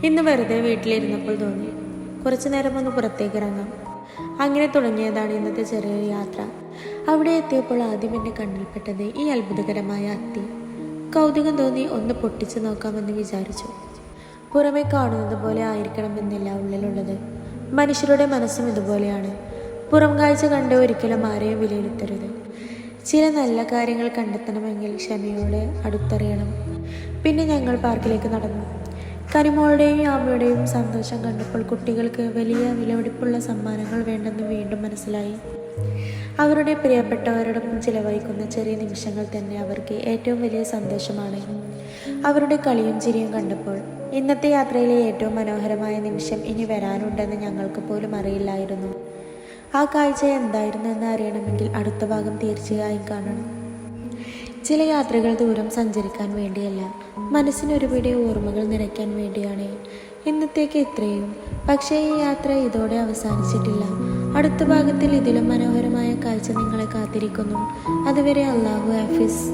ഇന്ന് വെറുതെ വീട്ടിലിരുന്നപ്പോൾ തോന്നി കുറച്ചു നേരം ഒന്ന് പുറത്തേക്ക് ഇറങ്ങാം. അങ്ങനെ തുടങ്ങിയതാണ് ഇന്നത്തെ ചെറിയൊരു യാത്ര. അവിടെ എത്തിയപ്പോൾ ആദ്യം എൻ്റെ കണ്ണിൽപ്പെട്ടത് ഈ അത്ഭുതകരമായ അത്തി. കൗതുകം തോന്നി ഒന്ന് പൊട്ടിച്ചു നോക്കാമെന്ന് വിചാരിച്ചു. പുറമെ കാണുന്നത് പോലെ ആയിരിക്കണമെന്നില്ല ഉള്ളിലുള്ളത്. മനുഷ്യരുടെ മനസ്സും ഇതുപോലെയാണ്. പുറം കാഴ്ച കണ്ട് ഒരിക്കലും ആരെയും വിലയിരുത്തരുത്. ചില നല്ല കാര്യങ്ങൾ കണ്ടെത്തണമെങ്കിൽ ക്ഷമയോടെ അടുത്തറിയണം. പിന്നെ ഞങ്ങൾ പാർക്കിലേക്ക് നടന്നു. കനിമോളുടെയും അമ്മയുടെയും സന്തോഷം കണ്ടപ്പോൾ കുട്ടികൾക്ക് വലിയ വിലപിടിപ്പുള്ള സമ്മാനങ്ങൾ വേണ്ടെന്ന് വീണ്ടും മനസ്സിലായി. അവരുടെ പ്രിയപ്പെട്ടവരോടൊപ്പം ചിലവഴിക്കുന്ന ചെറിയ നിമിഷങ്ങൾ തന്നെ അവർക്ക് ഏറ്റവും വലിയ സന്തോഷമാണ്. അവരുടെ കളിയും ചിരിയും കണ്ടപ്പോൾ ഇന്നത്തെ യാത്രയിലെ ഏറ്റവും മനോഹരമായ നിമിഷം ഇനി വരാനുണ്ടെന്ന് ഞങ്ങൾക്ക് പോലും അറിയില്ലായിരുന്നു. ആ കാഴ്ച എന്തായിരുന്നു എന്ന് അറിയണമെങ്കിൽ അടുത്ത ഭാഗം തീർച്ചയായും കാണണം. ചില യാത്രകൾ ദൂരം സഞ്ചരിക്കാൻ വേണ്ടിയല്ല, മനസ്സിനൊരുപിടി ഓർമ്മകൾ നിറയ്ക്കാൻ വേണ്ടിയാണ്. ഇന്നത്തേക്ക് ഇത്രയും. പക്ഷേ ഈ യാത്ര ഇതോടെ അവസാനിച്ചിട്ടില്ല. അടുത്ത ഭാഗത്തിൽ ഇതിലും മനോഹരമായ കാഴ്ച നിങ്ങളെ കാത്തിരിക്കുന്നു. അതുവരെ അല്ലാഹു ഹാഫിസ്.